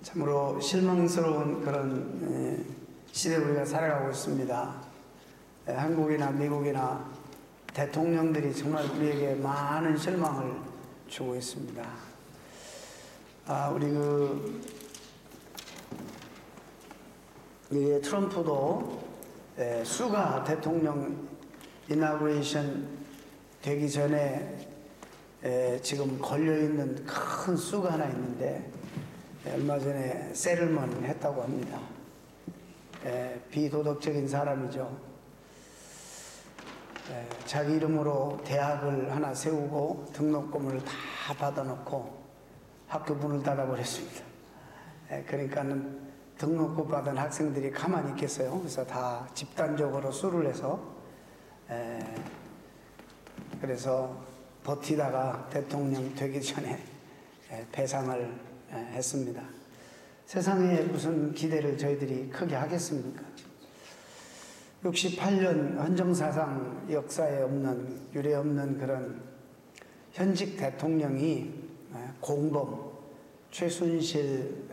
참으로 실망스러운 그런 시대 우리가 살아가고 있습니다. 한국이나 미국이나 대통령들이 정말 우리에게 많은 실망을 주고 있습니다. 우리 트럼프도 수가 대통령 이나그레이션 되기 전에 지금 걸려있는 큰 수가 하나 있는데 얼마 전에 세를먼 했다고 합니다. 비도덕적인 사람이죠. 자기 이름으로 대학을 하나 세우고 등록금을 다 받아놓고 학교 문을 닫아버렸습니다. 그러니까는 등록금 받은 학생들이 가만히 있겠어요. 그래서 다 집단적으로 수를 해서 그래서 버티다가 대통령 되기 전에 배상을 했습니다. 세상에 무슨 기대를 저희들이 크게 하겠습니까? 68년 헌정사상 역사에 없는, 유례 없는 그런 현직 대통령이 공범, 최순실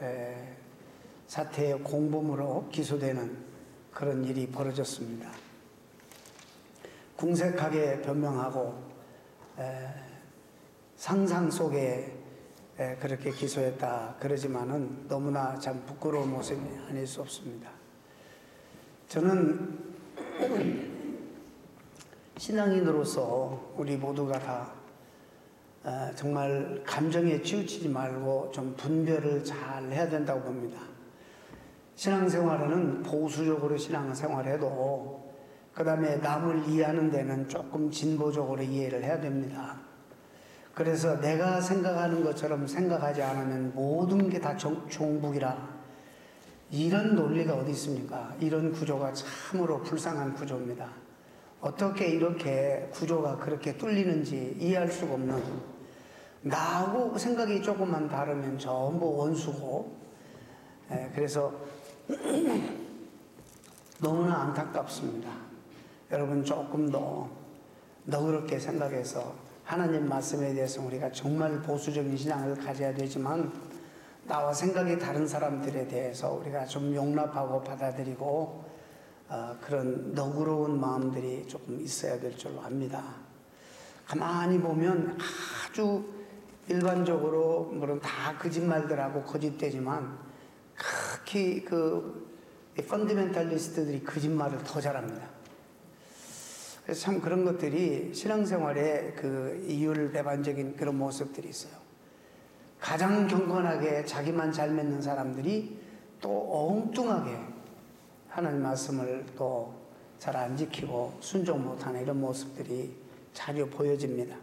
사태의 공범으로 기소되는 그런 일이 벌어졌습니다. 궁색하게 변명하고 상상 속에 그렇게 기소했다 그러지만은 너무나 참 부끄러운 모습이 아닐 수 없습니다. 저는 신앙인으로서 우리 모두가 다 정말 감정에 치우치지 말고 좀 분별을 잘 해야 된다고 봅니다. 신앙생활에는 보수적으로 신앙생활해도 그 다음에 남을 이해하는 데는 조금 진보적으로 이해를 해야 됩니다. 그래서 내가 생각하는 것처럼 생각하지 않으면 모든 게 다 종북이라, 이런 논리가 어디 있습니까? 이런 구조가 참으로 불쌍한 구조입니다. 어떻게 이렇게 구조가 그렇게 뚫리는지 이해할 수가 없는, 나하고 생각이 조금만 다르면 전부 원수고, 그래서 너무나 안타깝습니다. 여러분 조금 더 너그럽게 생각해서 하나님 말씀에 대해서 우리가 정말 보수적인 신앙을 가져야 되지만 나와 생각이 다른 사람들에 대해서 우리가 좀 용납하고 받아들이고 그런 너그러운 마음들이 조금 있어야 될 줄로 압니다. 가만히 보면 아주 일반적으로 물론 다 거짓말들하고 거짓되지만 특히 펀더멘탈리스트들이 거짓말을 더 잘합니다. 그래서 참 그런 것들이 신앙생활에 이율배반적인 그런 모습들이 있어요. 가장 경건하게 자기만 잘 믿는 사람들이 또 엉뚱하게 하나님 말씀을 또 잘 안 지키고 순종 못하는 이런 모습들이 자주 보여집니다.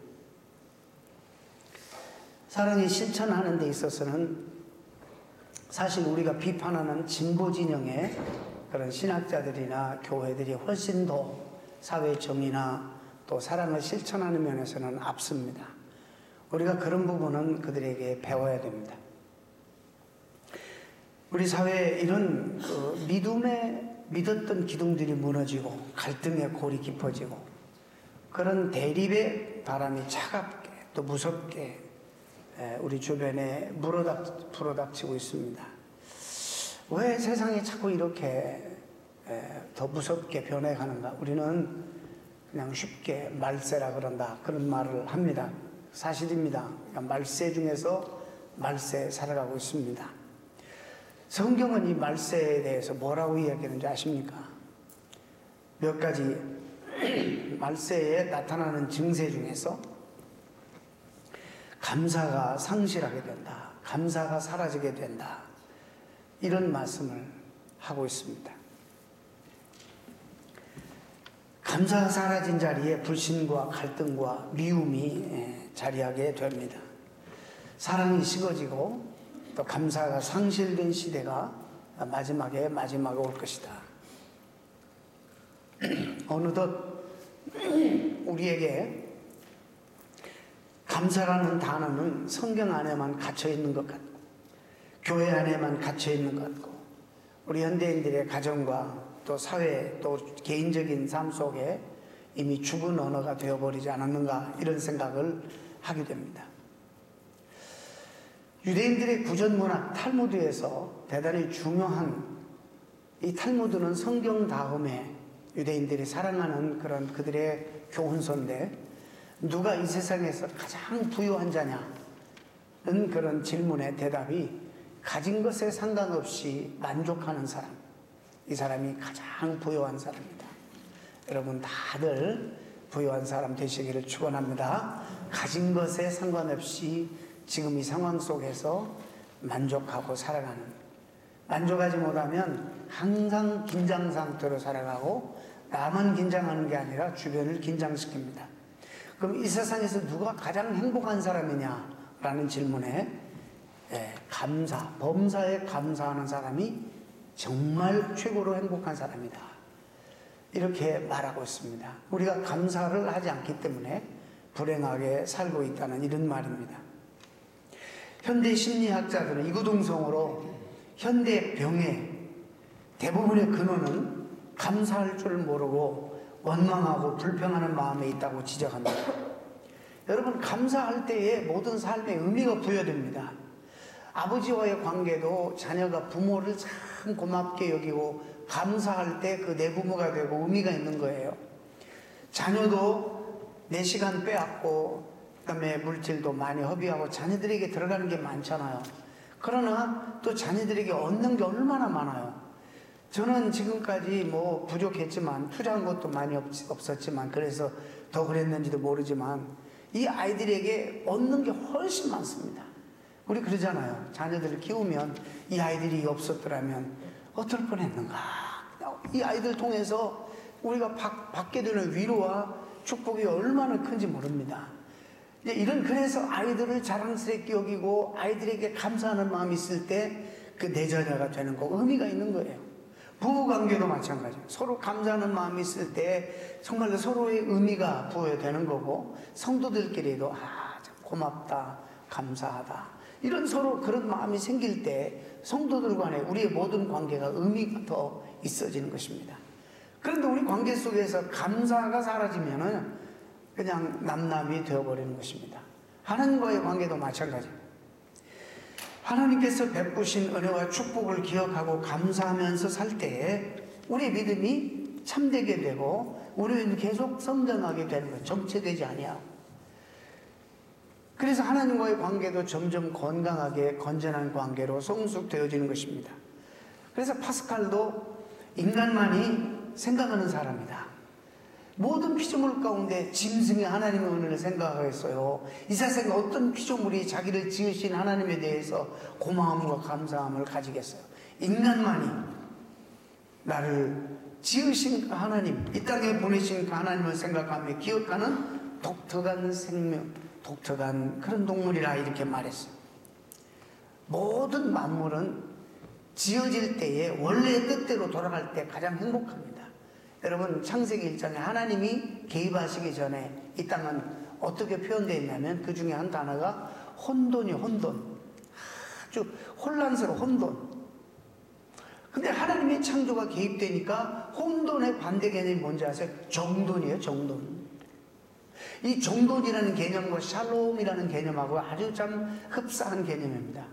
사랑이 실천하는 데 있어서는 사실 우리가 비판하는 진보 진영의 그런 신학자들이나 교회들이 훨씬 더 사회 정의나 또 사랑을 실천하는 면에서는 앞섭니다. 우리가 그런 부분은 그들에게 배워야 됩니다. 우리 사회에 이런 믿었던 기둥들이 무너지고 갈등의 골이 깊어지고 그런 대립의 바람이 차갑게 또 무섭게 우리 주변에 불어닥치고 있습니다. 왜 세상이 자꾸 이렇게 더 무섭게 변해가는가? 우리는 그냥 쉽게 말세라 그런다 그런 말을 합니다. 사실입니다. 말세 중에서 말세 살아가고 있습니다. 성경은 이 말세에 대해서 뭐라고 이야기하는지 아십니까? 몇 가지 말세에 나타나는 증세 중에서 감사가 상실하게 된다, 감사가 사라지게 된다, 이런 말씀을 하고 있습니다. 감사가 사라진 자리에 불신과 갈등과 미움이 자리하게 됩니다. 사랑이 식어지고 또 감사가 상실된 시대가 마지막에 올 것이다. 어느덧 우리에게 감사라는 단어는 성경 안에만 갇혀있는 것 같고 교회 안에만 갇혀있는 것 같고 우리 현대인들의 가정과 또 사회 또 개인적인 삶 속에 이미 죽은 언어가 되어버리지 않았는가 이런 생각을 하게 됩니다. 유대인들의 구전문학 탈무드에서 대단히 중요한, 이 탈무드는 성경 다음에 유대인들이 사랑하는 그런 그들의 교훈서인데, 누가 이 세상에서 가장 부유한 자냐는 그런 질문의 대답이 가진 것에 상관없이 만족하는 사람, 이 사람이 가장 부유한 사람입니다. 여러분 다들 부유한 사람 되시기를 축원합니다. 가진 것에 상관없이 지금 이 상황 속에서 만족하고 살아가는, 만족하지 못하면 항상 긴장 상태로 살아가고 나만 긴장하는 게 아니라 주변을 긴장시킵니다. 그럼 이 세상에서 누가 가장 행복한 사람이냐라는 질문에 감사, 범사에 감사하는 사람이 정말 최고로 행복한 사람이다, 이렇게 말하고 있습니다. 우리가 감사를 하지 않기 때문에 불행하게 살고 있다는 이런 말입니다. 현대 심리학자들은 이구동성으로 현대 병의 대부분의 근원은 감사할 줄 모르고 원망하고 불평하는 마음에 있다고 지적합니다. 여러분, 감사할 때에 모든 삶에 의미가 부여됩니다. 아버지와의 관계도 자녀가 부모를 참 고맙게 여기고 감사할 때 그 내 부모가 되고 의미가 있는 거예요. 자녀도 내 시간 빼앗고 그다음에 물질도 많이 허비하고 자녀들에게 들어가는 게 많잖아요. 그러나 또 자녀들에게 얻는 게 얼마나 많아요. 저는 지금까지 뭐 부족했지만, 투자한 것도 많이 없었지만, 그래서 더 그랬는지도 모르지만 이 아이들에게 얻는 게 훨씬 많습니다. 우리 그러잖아요. 자녀들을 키우면 이 아이들이 없었더라면 어떨 뻔했는가. 이 아이들 통해서 우리가 받게 되는 위로와 축복이 얼마나 큰지 모릅니다. 그래서 아이들을 자랑스럽게 여기고 아이들에게 감사하는 마음이 있을 때 그 내 자녀가 되는 거 의미가 있는 거예요. 부부관계도 마찬가지예요. 서로 감사하는 마음이 있을 때 정말로 서로의 의미가 부여되는 거고, 성도들끼리도 참 고맙다, 감사하다, 이런 서로 그런 마음이 생길 때 성도들 간에 우리의 모든 관계가 의미가 더 있어지는 것입니다. 그런데 우리 관계 속에서 감사가 사라지면은 그냥 남남이 되어버리는 것입니다. 하나님과의 관계도 마찬가지입니다. 하나님께서 베푸신 은혜와 축복을 기억하고 감사하면서 살 때에 우리 믿음이 참되게 되고 우리는 계속 성장하게 되는 거예요. 정체되지 아니하고. 그래서 하나님과의 관계도 점점 건강하게 건전한 관계로 성숙되어지는 것입니다. 그래서 파스칼도 인간만이 생각하는 사람이다. 모든 피조물 가운데 짐승이 하나님의 은혜를 생각하겠어요. 이 세상에 어떤 피조물이 자기를 지으신 하나님에 대해서 고마움과 감사함을 가지겠어요. 인간만이 나를 지으신 하나님, 이 땅에 보내신 하나님을 생각하며 기억하는 독특한 생명, 독특한 그런 동물이라 이렇게 말했어요. 모든 만물은 지어질 때에 원래의 뜻대로 돌아갈 때 가장 행복합니다. 여러분, 창세기 1장에 하나님이 개입하시기 전에 이 땅은 어떻게 표현되어 있냐면 그 중에 한 단어가 혼돈이에요. 혼돈. 아주 혼란스러운 혼돈. 근데 하나님의 창조가 개입되니까 혼돈의 반대 개념이 뭔지 아세요? 정돈이에요. 정돈. 이 정돈이라는 개념과 샬롬이라는 개념하고 아주 참 흡사한 개념입니다.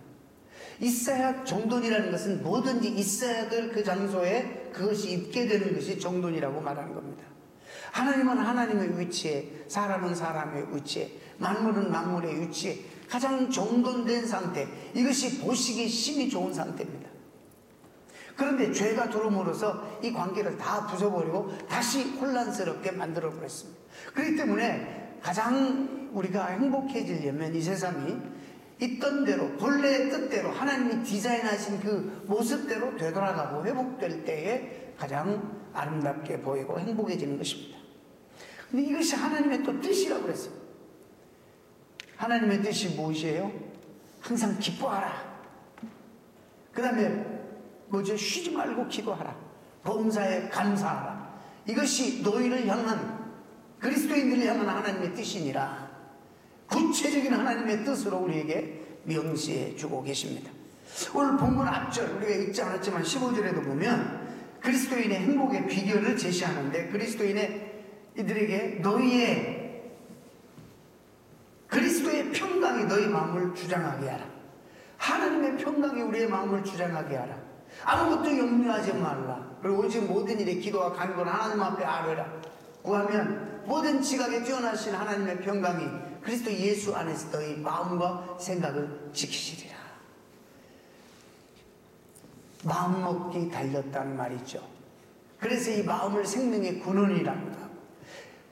있어야, 정돈이라는 것은 뭐든지 있어야 될 그 장소에 그것이 있게 되는 것이 정돈이라고 말하는 겁니다. 하나님은 하나님의 위치에, 사람은 사람의 위치에, 만물은 만물의 위치에 가장 정돈된 상태, 이것이 보시기 심히 좋은 상태입니다. 그런데 죄가 들어옴으로써 이 관계를 다 부숴버리고 다시 혼란스럽게 만들어버렸습니다. 그렇기 때문에 가장 우리가 행복해지려면 이 세상이 있던 대로, 본래의 뜻대로 하나님이 디자인하신 그 모습대로 되돌아가고 회복될 때에 가장 아름답게 보이고 행복해지는 것입니다. 근데 이것이 하나님의 또 뜻이라고 그랬어요. 하나님의 뜻이 무엇이에요? 항상 기뻐하라. 그 다음에 뭐죠? 쉬지 말고 기도하라. 범사에 감사하라. 이것이 너희를 향한, 그리스도인들을 향한 하나님의 뜻이니라. 구체적인 하나님의 뜻으로 우리에게 명시해 주고 계십니다. 오늘 본문 앞절 우리가 읽지 않았지만 15절에도 보면 그리스도인의 행복의 비결을 제시하는데, 그리스도인의 이들에게 너희의 그리스도의 평강이 너희 마음을 주장하게 하라. 하나님의 평강이 우리의 마음을 주장하게 하라. 아무것도 염려하지 말라. 그리고 오직 모든 일에 기도와 간구는 하나님 앞에 아뢰라. 구하면 모든 지각에 뛰어나신 하나님의 평강이 그리스도 예수 안에서 너희 마음과 생각을 지키시리라. 마음먹기 달렸다는 말이죠. 그래서 이 마음을 생명의 근원이랍니다.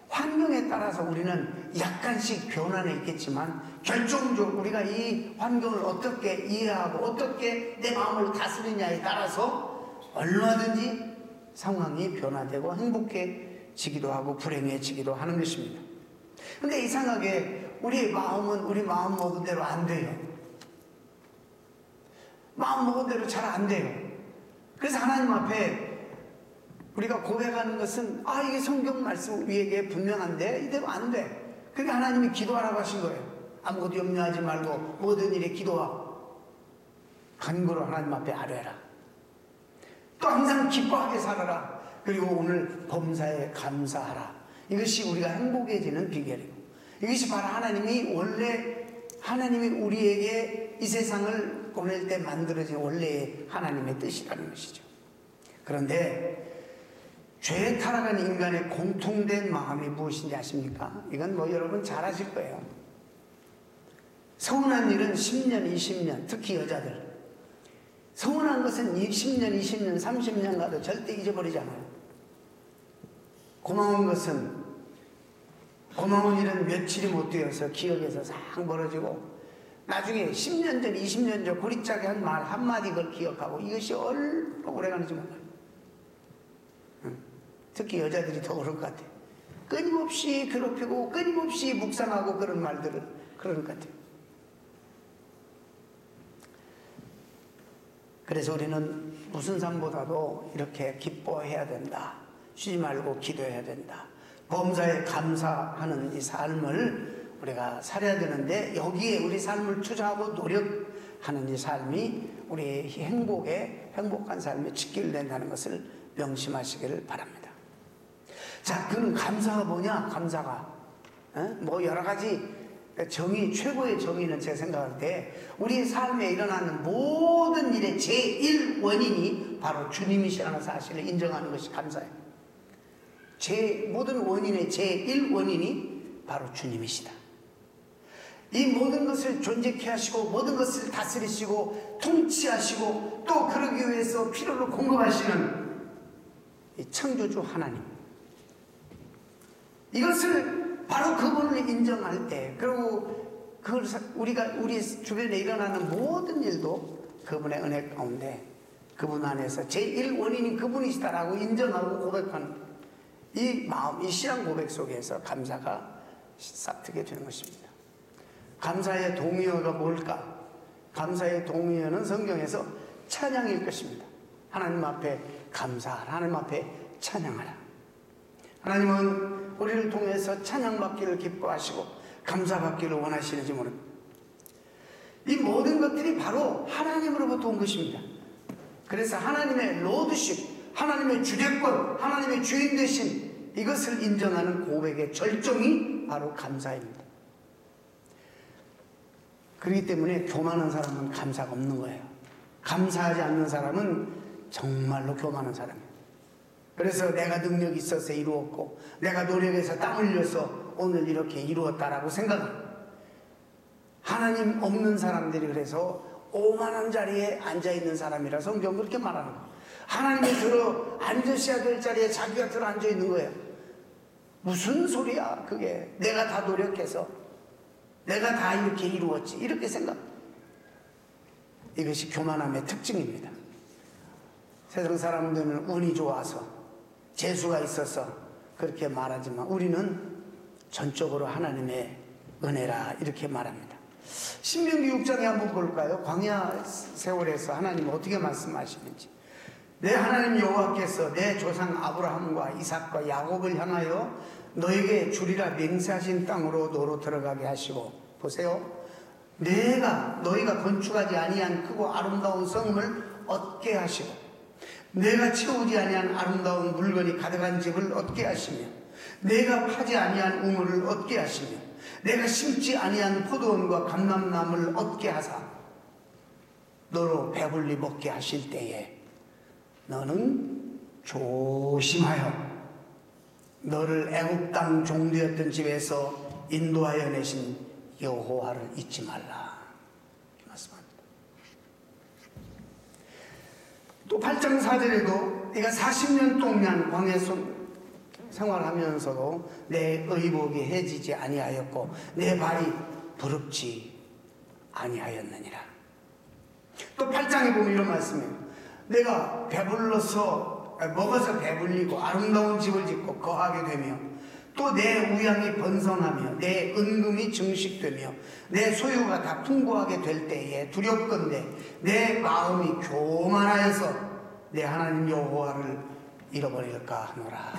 환경에 따라서 우리는 약간씩 변화는 있겠지만 결정적으로 우리가 이 환경을 어떻게 이해하고 어떻게 내 마음을 다스리냐에 따라서 얼마든지 상황이 변화되고 행복해지기도 하고 불행해지기도 하는 것입니다. 근데 이상하게 우리 마음은 우리 마음 먹은 대로 안 돼요. 마음 먹은 대로 잘 안 돼요. 그래서 하나님 앞에 우리가 고백하는 것은 이게 성경 말씀 우리에게 분명한데 이대로 안 돼. 그러니까 하나님이 기도하라고 하신 거예요. 아무것도 염려하지 말고 모든 일에 기도와 간구로 하나님 앞에 아뢰라. 또 항상 기뻐하게 살아라. 그리고 오늘 범사에 감사하라. 이것이 우리가 행복해지는 비결이고, 이것이 바로 하나님이 우리에게 이 세상을 보낼 때 만들어진 원래의 하나님의 뜻이라는 것이죠. 그런데 죄에 타락한 인간의 공통된 마음이 무엇인지 아십니까? 이건 여러분 잘 아실 거예요. 서운한 일은 10년, 20년, 특히 여자들. 서운한 것은 10년, 20년, 30년 가도 절대 잊어버리잖아요. 고마운 일은 며칠이 못 되어서 기억에서 싹 멀어지고 나중에 10년 전, 20년 전 고리차게 한 말 한마디 그걸 기억하고 이것이 얼마나 오래가는지 몰라요. 특히 여자들이 더 그럴 것 같아요. 끊임없이 괴롭히고 끊임없이 묵상하고 그런 말들을 그럴 것 같아요. 그래서 우리는 무슨 삶보다도 이렇게 기뻐해야 된다. 쉬지 말고 기도해야 된다. 범사에 감사하는 이 삶을 우리가 살아야 되는데 여기에 우리 삶을 투자하고 노력하는 이 삶이 우리의 행복한 삶에 직결된다는 것을 명심하시기를 바랍니다. 자, 그럼 감사가 뭐냐? 감사가 여러 가지 최고의 정의는 제가 생각할 때 우리의 삶에 일어나는 모든 일의 제1원인이 바로 주님이시라는 사실을 인정하는 것이 감사예요. 모든 원인의 제1원인이 바로 주님이시다. 이 모든 것을 존재케 하시고 모든 것을 다스리시고 통치하시고 또 그러기 위해서 필요를 공급하시는 이 창조주 하나님, 이것을 바로 그분을 인정할 때, 그리고 그걸 우리 주변에 일어나는 모든 일도 그분의 은혜 가운데 그분 안에서 제1원인이 그분이시다라고 인정하고 고백하는 이 마음, 이 신앙 고백 속에서 감사가 싹트게 되는 것입니다. 감사의 동의어가 뭘까? 감사의 동의어는 성경에서 찬양일 것입니다. 하나님 앞에 감사하라. 하나님 앞에 찬양하라. 하나님은 우리를 통해서 찬양받기를 기뻐하시고 감사받기를 원하시는지 모릅니다. 이 모든 것들이 바로 하나님으로부터 온 것입니다. 그래서 하나님의 로드십, 하나님의 주대권, 하나님의 주인 되신 이것을 인정하는 고백의 절정이 바로 감사입니다. 그렇기 때문에 교만한 사람은 감사가 없는 거예요. 감사하지 않는 사람은 정말로 교만한 사람이에요. 그래서 내가 능력이 있어서 이루었고 내가 노력해서 땀 흘려서 오늘 이렇게 이루었다라고 생각합니다. 하나님 없는 사람들이 그래서 오만한 자리에 앉아있는 사람이라 성경 그렇게 말하는 거예요. 하나님이 들어 앉으셔야 될 자리에 자기가 들어 앉아있는 거예요. 무슨 소리야 그게. 내가 다 노력해서 내가 다 이렇게 이루었지 이렇게 생각합니다. 이것이 교만함의 특징입니다. 세상 사람들은 운이 좋아서 재수가 있어서 그렇게 말하지만 우리는 전적으로 하나님의 은혜라 이렇게 말합니다. 신명기 6장에 한번 볼까요? 광야 세월에서 하나님 어떻게 말씀하시는지. 내 하나님 여호와께서 내 조상 아브라함과 이삭과 야곱을 향하여 너에게 주리라 맹세하신 땅으로 너로 들어가게 하시고, 보세요, 너희가 건축하지 아니한 크고 아름다운 성을 얻게 하시고 내가 채우지 아니한 아름다운 물건이 가득한 집을 얻게 하시며 내가 파지 아니한 우물을 얻게 하시며 내가 심지 아니한 포도원과 감람나무를 얻게 하사 너로 배불리 먹게 하실 때에 너는 조심하여 너를 애굽 땅 종되었던 집에서 인도하여 내신 여호와를 잊지 말라. 이 말씀합니다. 또 8장 4절에도 네가 40년 동안 광야 생활하면서도 내 의복이 해지지 아니하였고 내 발이 부럽지 아니하였느니라. 또 8장에 보면 이런 말씀이에요. 내가 먹어서 배불리고 아름다운 집을 짓고 거하게 되며 또 내 우양이 번성하며 내 은금이 증식되며 내 소유가 다 풍부하게 될 때에 두렵건대 내 마음이 교만하여서 내 하나님 여호와를 잃어버릴까 하노라.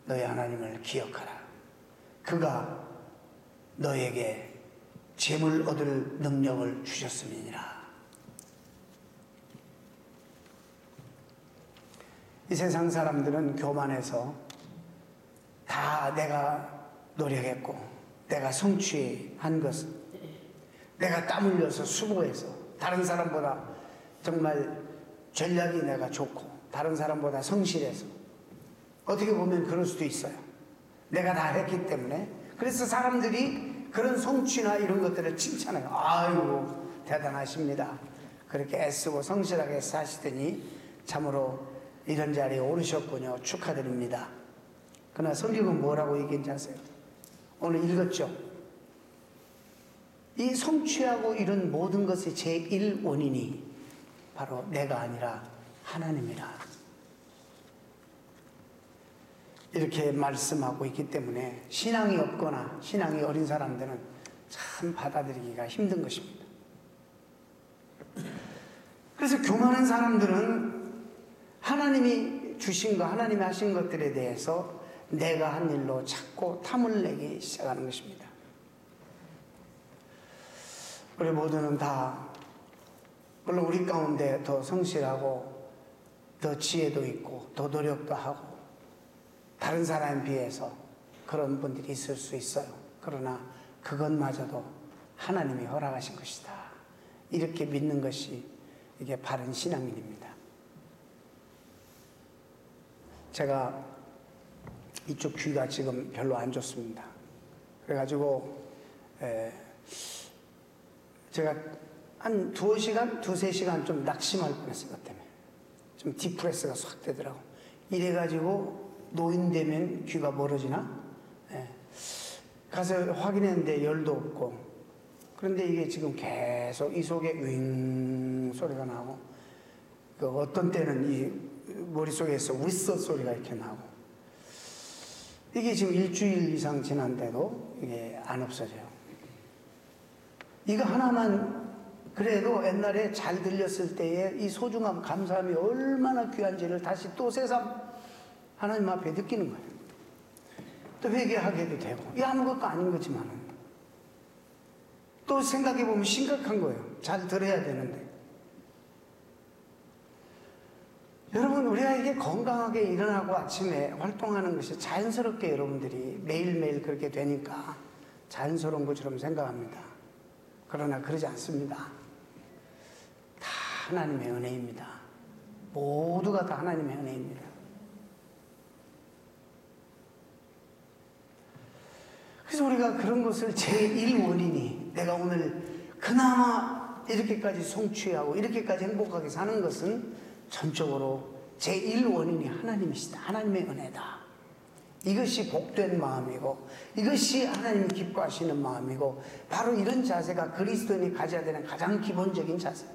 너의 하나님을 기억하라. 그가 너에게 재물 얻을 능력을 주셨음이니라. 이 세상 사람들은 교만해서 다 내가 노력했고 내가 성취한 것은 내가 땀 흘려서 수고해서 다른 사람보다 정말 전략이 내가 좋고 다른 사람보다 성실해서 어떻게 보면 그럴 수도 있어요. 내가 다 했기 때문에. 그래서 사람들이 그런 성취나 이런 것들을 칭찬해요. 아이고 대단하십니다. 그렇게 애쓰고 성실하게 사시더니 참으로 이런 자리에 오르셨군요. 축하드립니다. 그러나 성경은 뭐라고 얘기했는지 아세요? 오늘 읽었죠? 이 성취하고 이런 모든 것의 제1 원인이 바로 내가 아니라 하나님이라. 이렇게 말씀하고 있기 때문에 신앙이 없거나 신앙이 어린 사람들은 참 받아들이기가 힘든 것입니다. 그래서 교만한 사람들은 하나님이 주신 것, 하나님이 하신 것들에 대해서 내가 한 일로 자꾸 탐을 내기 시작하는 것입니다. 우리 모두는 다 물론 우리 가운데 더 성실하고 더 지혜도 있고 더 노력도 하고 다른 사람에 비해서 그런 분들이 있을 수 있어요. 그러나 그것마저도 하나님이 허락하신 것이다. 이렇게 믿는 것이 이게 바른 신앙인입니다. 제가 이쪽 귀가 지금 별로 안 좋습니다. 그래가지고 제가 한 두세 시간 좀 낙심할 뻔했어요. 그 때문에 좀 디프레스가 싹 되더라고. 이래가지고 노인 되면 귀가 멀어지나? 가서 확인했는데 열도 없고, 그런데 이게 지금 계속 이 속에 윙 소리가 나고, 그 어떤 때는 이 머릿속에서 윗서 소리가 이렇게 나고, 이게 지금 일주일 이상 지난데도 이게 안 없어져요. 이거 하나만 그래도 옛날에 잘 들렸을 때의 이 소중함, 감사함이 얼마나 귀한지를 다시 또 새삼 하나님 앞에 느끼는 거예요. 또 회개하게도 되고, 이 아무것도 아닌 거지만 또 생각해보면 심각한 거예요. 잘 들어야 되는데. 여러분, 우리가 이게 건강하게 일어나고 아침에 활동하는 것이 자연스럽게 여러분들이 매일매일 그렇게 되니까 자연스러운 것처럼 생각합니다. 그러나 그러지 않습니다. 다 하나님의 은혜입니다. 모두가 다 하나님의 은혜입니다. 그래서 우리가 그런 것을 제1 원인이 내가 오늘 그나마 이렇게까지 성취하고 이렇게까지 행복하게 사는 것은 전적으로 제1 원인이 하나님이시다. 하나님의 은혜다. 이것이 복된 마음이고 이것이 하나님이 기뻐하시는 마음이고 바로 이런 자세가 그리스도인이 가져야 되는 가장 기본적인 자세.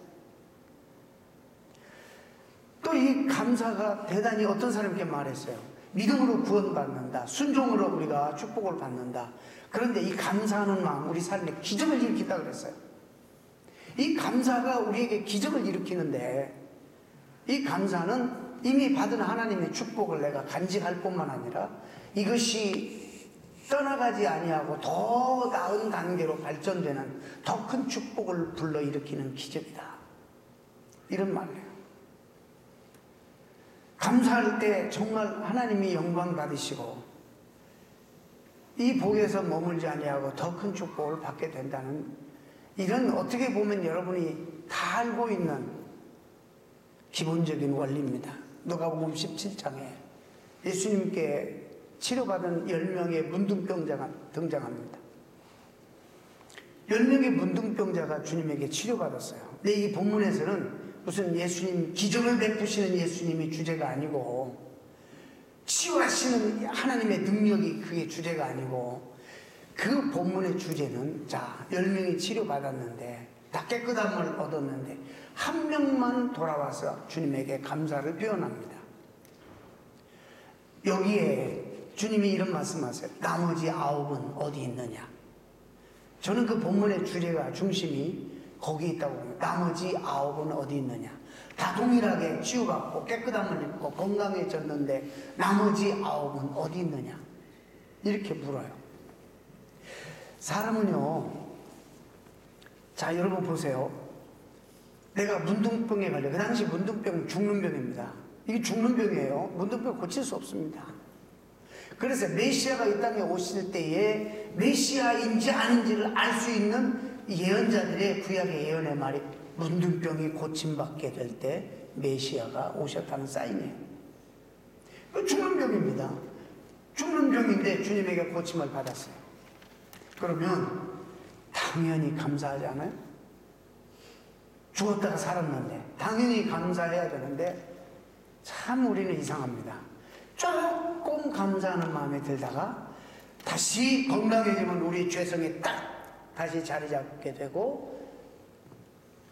또 이 감사가 대단히 어떤 사람에게 말했어요. 믿음으로 구원받는다. 순종으로 우리가 축복을 받는다. 그런데 이 감사하는 마음 우리 삶에 기적을 일으킨다 그랬어요. 이 감사가 우리에게 기적을 일으키는데 이 감사는 이미 받은 하나님의 축복을 내가 간직할 뿐만 아니라 이것이 떠나가지 아니하고 더 나은 단계로 발전되는 더 큰 축복을 불러일으키는 기적이다. 이런 말이에요. 감사할 때 정말 하나님이 영광 받으시고 이 복에서 머물지 아니하고 더 큰 축복을 받게 된다는 이런 어떻게 보면 여러분이 다 알고 있는 기본적인 원리입니다. 누가복음 17장에 예수님께 치료받은 10명의 문둥병자가 등장합니다. 10명의 문둥병자가 주님에게 치료받았어요. 근데 이 본문에서는 무슨 예수님, 기적을 베푸시는 예수님이 주제가 아니고 치유하시는 하나님의 능력이 그게 주제가 아니고 그 본문의 주제는 자, 10명이 치료받았는데 다 깨끗함을 얻었는데 한 명만 돌아와서 주님에게 감사를 표현합니다. 여기에 주님이 이런 말씀하세요. 나머지 9은 어디 있느냐? 저는 그 본문의 주제가 중심이 거기 있다고 봅니다. 나머지 9은 어디 있느냐? 다 동일하게 치유받고 깨끗함을 입고 건강해졌는데 나머지 9은 어디 있느냐? 이렇게 물어요. 사람은요, 자, 여러분 보세요. 내가 문둥병에 걸려. 그 당시 문둥병은 죽는 병입니다. 이게 죽는 병이에요. 문둥병 고칠 수 없습니다. 그래서 메시아가 이 땅에 오실 때에 메시아인지 아닌지를 알 수 있는 예언자들의 구약의 예언의 말이 문둥병이 고침받게 될 때 메시아가 오셨다는 사인이에요. 죽는 병입니다. 죽는 병인데 주님에게 고침을 받았어요. 그러면 당연히 감사하지 않아요? 죽었다가 살았는데 당연히 감사해야 되는데 참 우리는 이상합니다. 조금 감사하는 마음에 들다가 다시 건강해지면 우리 죄성이 딱 다시 자리 잡게 되고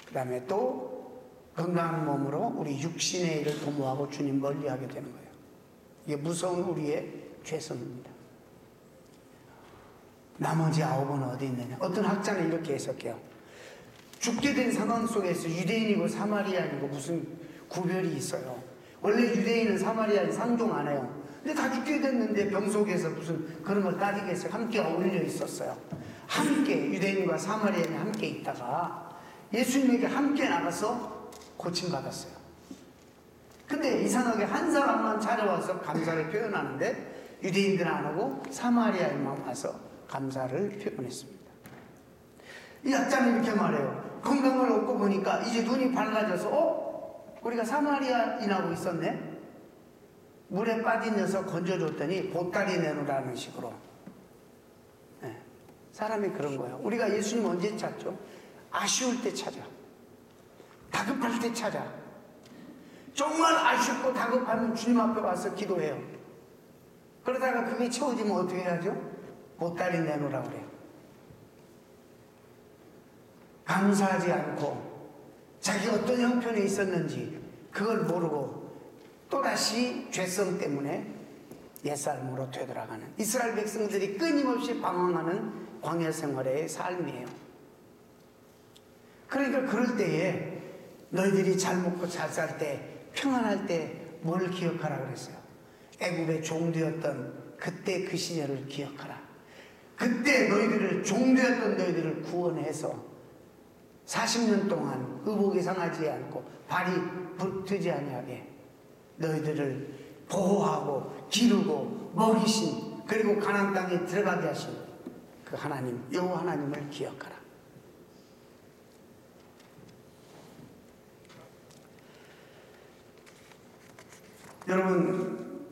그 다음에 또 건강한 몸으로 우리 육신의 일을 도모하고 주님 멀리하게 되는 거예요. 이게 무서운 우리의 죄성입니다. 나머지 9은 어디 있느냐? 어떤 학자는 이렇게 해석해요. 죽게 된 상황 속에서 유대인이고 사마리아인이고 무슨 구별이 있어요. 원래 유대인은 사마리아인 상종 안 해요. 근데 다 죽게 됐는데 병 속에서 무슨 그런 걸 따지겠어요. 함께 어울려 있었어요. 함께 유대인과 사마리아인이 함께 있다가 예수님에게 함께 나가서 고침받았어요. 근데 이상하게 한 사람만 찾아와서 감사를 표현하는데 유대인들은 안 하고 사마리아인만 와서 감사를 표현했습니다. 이 학자는 이렇게 말해요. 건강을 얻고 보니까 이제 눈이 밝아져서 우리가 사마리아인하고 있었네? 물에 빠진 녀석 건져줬더니 보따리 내놓으라는 식으로. 네. 사람이 그런 거예요. 우리가 예수님 언제 찾죠? 아쉬울 때 찾아. 다급할 때 찾아. 정말 아쉽고 다급하면 주님 앞에 와서 기도해요. 그러다가 그게 채워지면 어떻게 해야죠? 보따리 내놓으라고 그래요. 감사하지 않고 자기 어떤 형편에 있었는지 그걸 모르고 또다시 죄성 때문에 옛삶으로 되돌아가는 이스라엘 백성들이 끊임없이 방황하는 광야 생활의 삶이에요. 그러니까 그럴 때에 너희들이 잘 먹고 잘 살 때 평안할 때 뭘 기억하라 그랬어요? 애굽의 종되었던 그때 그 시절을 기억하라. 그때 너희들을 종되었던 너희들을 구원해서 40년 동안 의복이 상하지 않고 발이 붙지 아니하게 너희들을 보호하고 기르고 먹이신 그리고 가나안 땅에 들어가게 하신 그 하나님, 여호와 하나님을 기억하라. 여러분,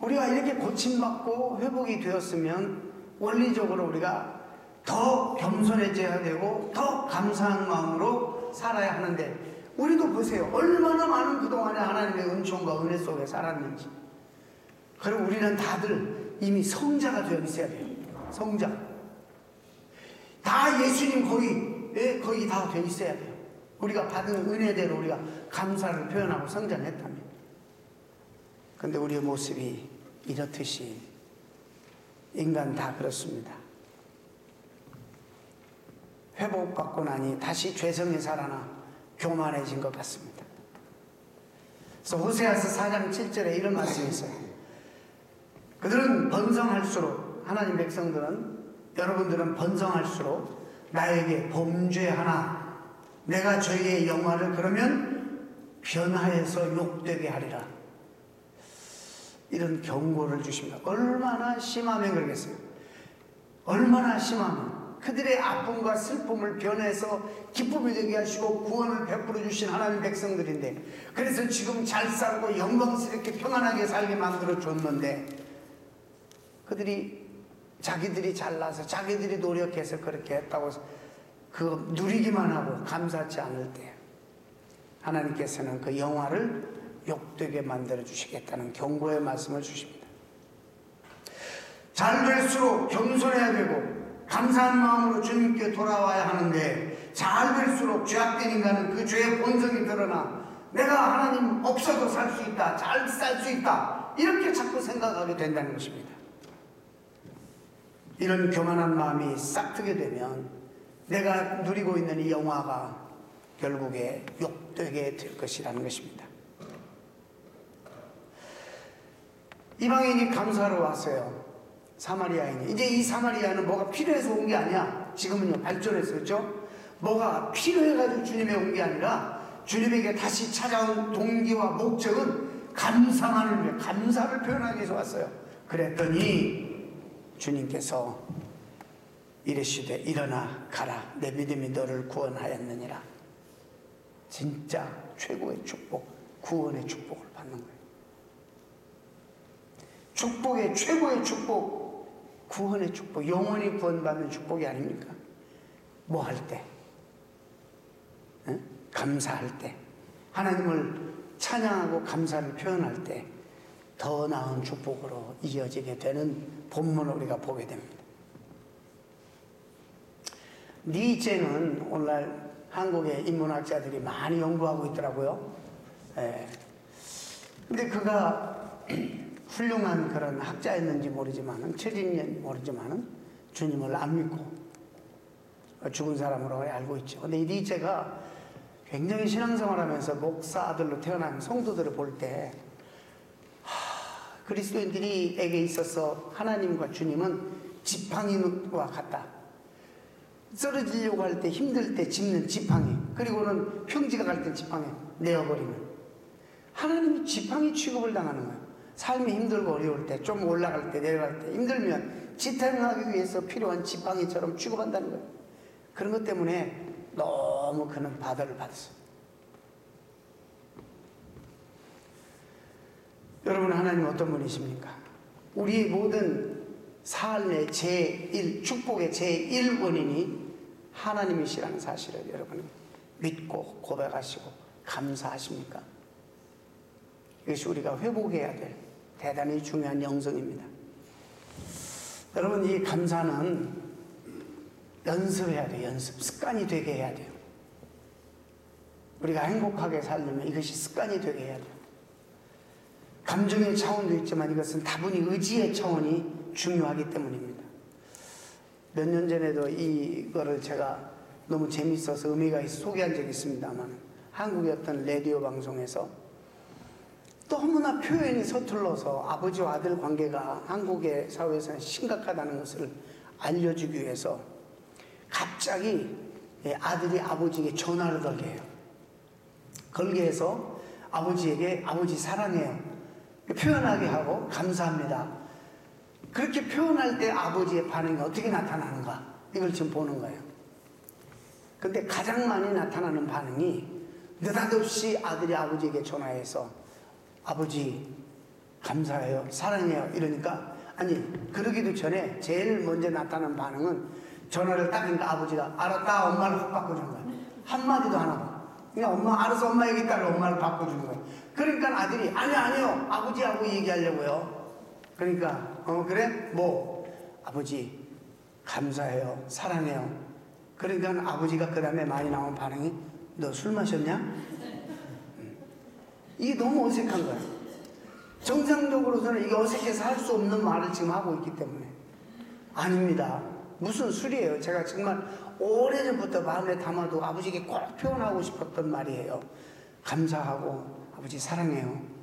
우리가 이렇게 고침받고 회복이 되었으면 원리적으로 우리가 더 겸손해져야 되고 더 감사한 마음으로 살아야 하는데 우리도 보세요. 얼마나 많은 그동안에 하나님의 은총과 은혜 속에 살았는지. 그리고 우리는 다들 이미 성자가 되어 있어야 돼요. 성자. 다 예수님 거기 다 되어 있어야 돼요. 우리가 받은 은혜대로 우리가 감사를 표현하고 성장했다면. 근데 우리의 모습이 이렇듯이 인간 다 그렇습니다. 회복받고 나니 다시 죄성에 살아나 교만해진 것 같습니다. 그래서 호세아서 4장 7절에 이런 말씀이 있어요. 그들은 번성할수록 하나님 백성들은 여러분들은 번성할수록 나에게 범죄하나 내가 저희의 영화를 그러면 변화해서 욕되게 하리라. 이런 경고를 주십니다. 얼마나 심하면 그러겠어요. 얼마나 심하면 그들의 아픔과 슬픔을 변해서 기쁨이 되게 하시고 구원을 베풀어 주신 하나님 백성들인데, 그래서 지금 잘 살고 영광스럽게 평안하게 살게 만들어 줬는데, 그들이 자기들이 잘나서 자기들이 노력해서 그렇게 했다고 그 누리기만 하고 감사치 않을 때 하나님께서는 그 영화를 욕되게 만들어 주시겠다는 경고의 말씀을 주십니다. 잘 될수록 겸손해야 되고 감사한 마음으로 주님께 돌아와야 하는데, 잘 될수록 죄악된 인간은 그 죄의 본성이 드러나 내가 하나님 없어도 살 수 있다, 잘 살 수 있다, 이렇게 자꾸 생각하게 된다는 것입니다. 이런 교만한 마음이 싹트게 되면 내가 누리고 있는 이 영화가 결국에 욕되게 될 것이라는 것입니다. 이방인이 감사하러 왔어요. 사마리아인이. 이제 이 사마리아는 뭐가 필요해서 온 게 아니야. 지금은요 발전했어요. 그렇죠? 뭐가 필요해가지고 주님에 온 게 아니라 주님에게 다시 찾아온 동기와 목적은 감사만을 위해, 감사를 표현하기 위해서 왔어요. 그랬더니 주님께서 이르시되 일어나 가라, 내 믿음이 너를 구원하였느니라. 진짜 최고의 축복, 구원의 축복을 받는 거예요. 축복의 최고의 축복, 구원의 축복, 영원히 구원받는 축복이 아닙니까? 뭐 할 때? 응? 감사할 때, 하나님을 찬양하고 감사를 표현할 때 더 나은 축복으로 이어지게 되는 본문을 우리가 보게 됩니다. 니체는 오늘날 한국의 인문학자들이 많이 연구하고 있더라고요. 근데 그가 훌륭한 그런 학자였는지 모르지만은, 철인인지 모르지만은 주님을 안 믿고 죽은 사람으로 알고 있죠. 근데 이 니체가 굉장히 신앙생활하면서 목사 아들로 태어난 성도들을 볼 때, 그리스도인들에게 있어서 하나님과 주님은 지팡이와 같다. 쓰러지려고 할 때, 힘들 때 짚는 지팡이, 그리고는 평지가 갈 때 지팡이 내어버리는, 하나님이 지팡이 취급을 당하는 거예요. 삶이 힘들고 어려울 때, 좀 올라갈 때, 내려갈 때 힘들면 지탱하기 위해서 필요한 지팡이처럼 취급한다는 거예요. 그런 것 때문에 너무 그는 바다를 받았어요. 여러분, 하나님 어떤 분이십니까? 우리의 모든 삶의 축복의 제1원인이 하나님이시라는 사실을 여러분 믿고 고백하시고 감사하십니까? 이것이 우리가 회복해야 될 대단히 중요한 영성입니다. 여러분, 이 감사는 연습해야 돼요. 연습. 습관이 되게 해야 돼요. 우리가 행복하게 살려면 이것이 습관이 되게 해야 돼요. 감정의 차원도 있지만 이것은 다분히 의지의 차원이 중요하기 때문입니다. 몇 년 전에도 이거를 제가 너무 재밌어서 의미가 있어 소개한 적이 있습니다만, 한국의 어떤 라디오 방송에서 너무나 표현이 서툴러서 아버지와 아들 관계가 한국의 사회에서는 심각하다는 것을 알려주기 위해서 갑자기 아들이 아버지에게 전화를 걸게 해요. 걸게 해서 아버지에게 아버지 사랑해요 표현하게 하고 감사합니다. 그렇게 표현할 때 아버지의 반응이 어떻게 나타나는가, 이걸 지금 보는 거예요. 근데 가장 많이 나타나는 반응이 느닷없이 아들이 아버지에게 전화해서 아버지 감사해요, 사랑해요 이러니까, 아니 그러기도 전에 제일 먼저 나타나는 반응은 전화를 딱 하니까 아버지가 알았다, 엄마를 확 바꿔주는 거예요. 한마디도 안 하고 그냥 엄마 알아서 엄마 얘기 따라 엄마를 바꿔주는 거예요. 그러니까 아들이 아니요 아버지하고 얘기하려고요. 그러니까 그래? 뭐? 아버지 감사해요, 사랑해요. 그러니까 아버지가 그 다음에 많이 나온 반응이 너 술 마셨냐? 이게 너무 어색한 거예요. 정상적으로서는 이게 어색해서 할 수 없는 말을 지금 하고 있기 때문에. 아닙니다. 무슨 술이에요. 제가 정말 오래전부터 마음에 담아도 아버지에게 꼭 표현하고 싶었던 말이에요. 감사하고 아버지 사랑해요.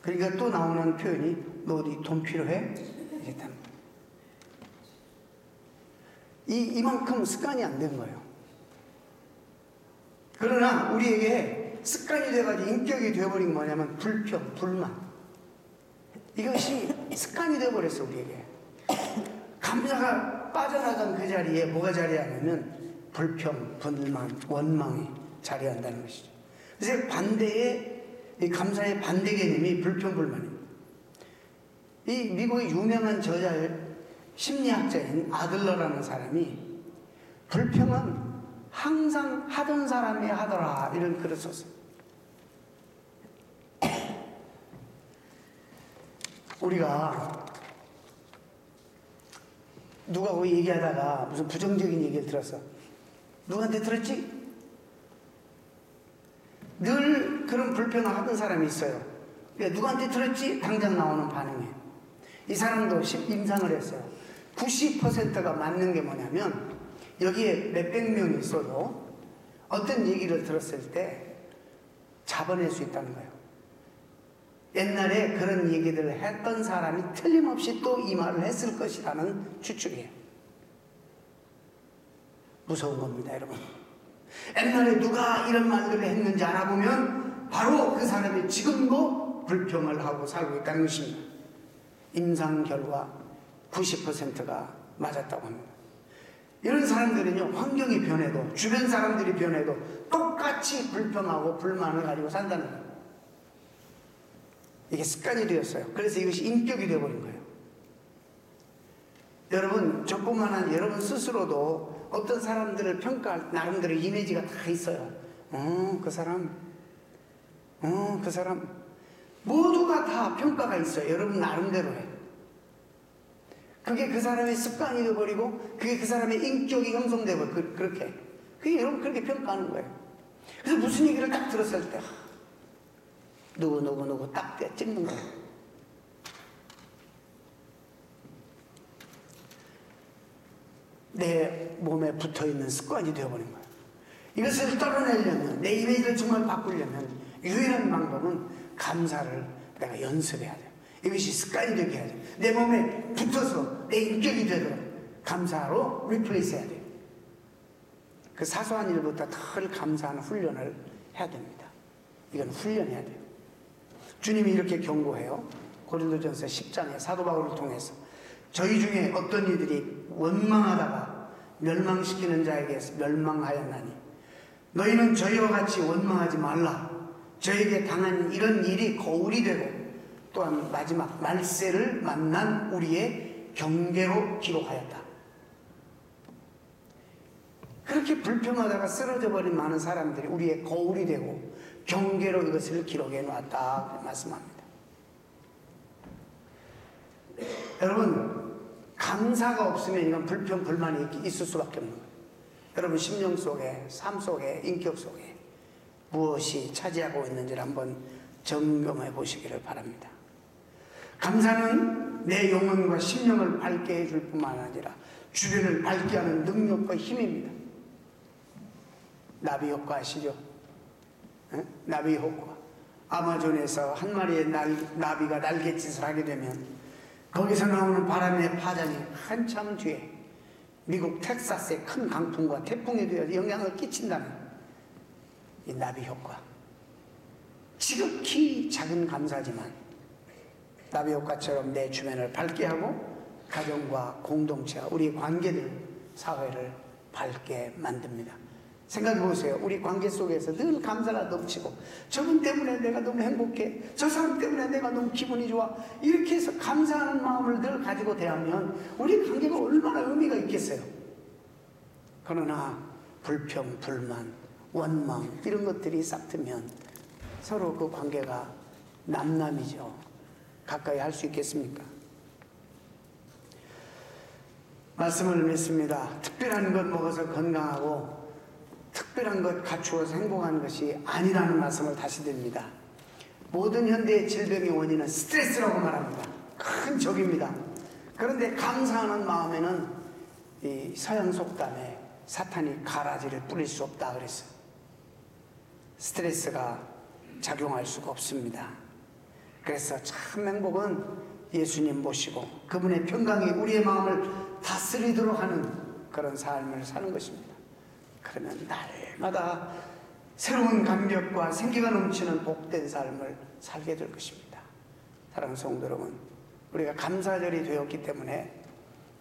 그러니까 또 나오는 표현이 너 어디 돈 필요해? 이랬다는 거예요. 이만큼 습관이 안 된 거예요. 그러나 우리에게 습관이 돼가지고 인격이 되어버린 게 뭐냐면 불평, 불만. 이것이 습관이 되어버렸어 우리에게. 감사가 빠져나간 그 자리에 뭐가 자리하냐면 불평, 불만, 원망이 자리한다는 것이죠. 그래서 이 감사의 반대 개념이 불평불만입니다. 이 미국의 유명한 심리학자인 아들러라는 사람이 불평은 항상 하던 사람이 하더라 이런 글을 썼어요. 우리가 누가 얘기하다가 무슨 부정적인 얘기를 들었어. 누구한테 들었지? 늘 그런 불평을 하던 사람이 있어요. 그러니까 누구한테 들었지? 당장 나오는 반응이에요. 이 사람도 임상을 했어요. 90%가 맞는 게 뭐냐면 여기에 몇백 명이 있어도 어떤 얘기를 들었을 때 잡아낼 수 있다는 거예요. 옛날에 그런 얘기들을 했던 사람이 틀림없이 또 이 말을 했을 것이라는 추측이에요. 무서운 겁니다, 여러분. 옛날에 누가 이런 말들을 했는지 알아보면 바로 그 사람이 지금도 불평을 하고 살고 있다는 것입니다. 임상 결과 90%가 맞았다고 합니다. 이런 사람들은요, 환경이 변해도, 주변 사람들이 변해도 똑같이 불평하고 불만을 가지고 산다는 거예요. 이게 습관이 되었어요. 그래서 이것이 인격이 되어버린 거예요. 여러분, 저뿐만 아니라 여러분 스스로도 어떤 사람들을 평가할 나름대로 이미지가 다 있어요. 그 사람. 모두가 다 평가가 있어요. 여러분 나름대로에. 그게 그 사람의 습관이 되어버리고 그게 그 사람의 인격이 형성되고 그렇게. 그게 여러분 그렇게 평가하는 거예요. 그래서 무슨 얘기를 딱 들었을 때 누구 딱 찍는 거예요. 내 몸에 붙어있는 습관이 되어버린 거예요. 이것을 떨어내려면, 내 이미지를 정말 바꾸려면 유일한 방법은 감사를 내가 연습해야 돼요. 이것이 습관이 되게 해야 돼요. 내 몸에 붙어서 내 인격이 되도록 감사로 리플레이스 해야 돼요. 그 사소한 일부터 늘 감사하는 훈련을 해야 됩니다. 이건 훈련해야 돼요. 주님이 이렇게 경고해요. 고린도전서 10장에 사도 바울을 통해서 저희 중에 어떤 이들이 원망하다가 멸망시키는 자에게 멸망하였나니 너희는 저희와 같이 원망하지 말라. 저에게 당한 이런 일이 거울이 되고 또한 마지막 말세를 만난 우리의 경계로 기록하였다. 그렇게 불평하다가 쓰러져 버린 많은 사람들이 우리의 거울이 되고 경계로 이것을 기록해 놨다 말씀합니다. 여러분, 감사가 없으면 이건 불평, 불만이 있을 수밖에 없는 거예요. 여러분 심령 속에, 삶 속에, 인격 속에 무엇이 차지하고 있는지를 한번 점검해 보시기를 바랍니다. 감사는 내 영혼과 심령을 밝게 해줄 뿐만 아니라 주변을 밝게 하는 능력과 힘입니다. 나비 효과 아시죠? 나비 효과. 아마존에서 한 마리의 나비가 날갯짓을 하게 되면 거기서 나오는 바람의 파장이 한참 뒤에 미국 텍사스의 큰 강풍과 태풍에도 영향을 끼친다는 이 나비 효과. 지극히 작은 감사지만 나비 효과처럼 내 주변을 밝게 하고 가정과 공동체와 우리 관계들, 사회를 밝게 만듭니다. 생각해 보세요. 우리 관계 속에서 늘 감사가 넘치고 저분 때문에 내가 너무 행복해, 저 사람 때문에 내가 너무 기분이 좋아, 이렇게 해서 감사하는 마음을 늘 가지고 대하면 우리 관계가 얼마나 의미가 있겠어요. 그러나 불평, 불만, 원망 이런 것들이 싹트면 서로 그 관계가 남남이죠. 가까이 할 수 있겠습니까? 말씀을 믿습니다. 특별한 것 먹어서 건강하고 특별한 것 갖추어서 행복한 것이 아니라는 말씀을 다시 드립니다. 모든 현대의 질병의 원인은 스트레스라고 말합니다. 큰 적입니다. 그런데 감사하는 마음에는 이 서양 속담에 사탄이 가라지를 뿌릴 수 없다 그랬어요. 스트레스가 작용할 수가 없습니다. 그래서 참 행복은 예수님 모시고 그분의 평강이 우리의 마음을 다스리도록 하는 그런 삶을 사는 것입니다. 그러면 날마다 새로운 감격과 생기가 넘치는 복된 삶을 살게 될 것입니다. 사랑하는 성도 여러분, 우리가 감사절이 되었기 때문에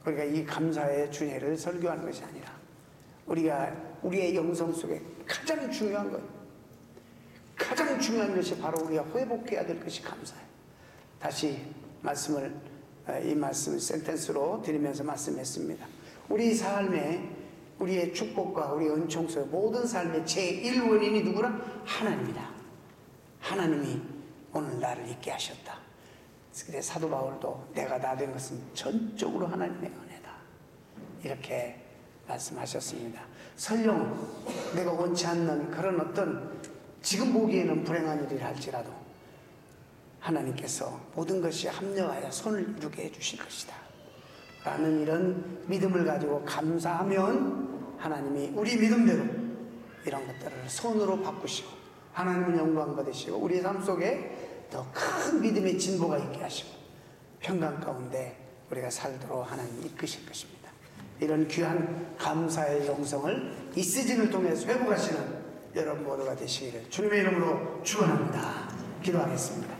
우리가 이 감사의 주제를 설교하는 것이 아니라 우리의 영성 속에 가장 중요한 것, 가장 중요한 것이 바로 우리가 회복해야 될 것이 감사예요. 다시 이 말씀을 센텐스로 드리면서 말씀했습니다. 우리 삶에 우리의 축복과 우리의 은총 속에 모든 삶의 제1원인이 누구라? 하나님이다. 하나님이 오늘 나를 있게 하셨다. 그래 사도 바울도 내가 나 된 것은 전적으로 하나님의 은혜다, 이렇게 말씀하셨습니다. 설령 내가 원치 않는 그런 어떤 지금 보기에는 불행한 일이라 할지라도 하나님께서 모든 것이 합력하여 손을 이루게 해주실 것이다 라는 이런 믿음을 가지고 감사하면 하나님이 우리 믿음대로 이런 것들을 손으로 바꾸시고 하나님은 영광 받으시고 우리의 삶 속에 더 큰 믿음의 진보가 있게 하시고 평강 가운데 우리가 살도록 하나님이 이끄실 것입니다. 이런 귀한 감사의 영성을 이 시즌을 통해서 회복하시는 여러분 모두가 되시기를 주님의 이름으로 축원합니다. 기도하겠습니다.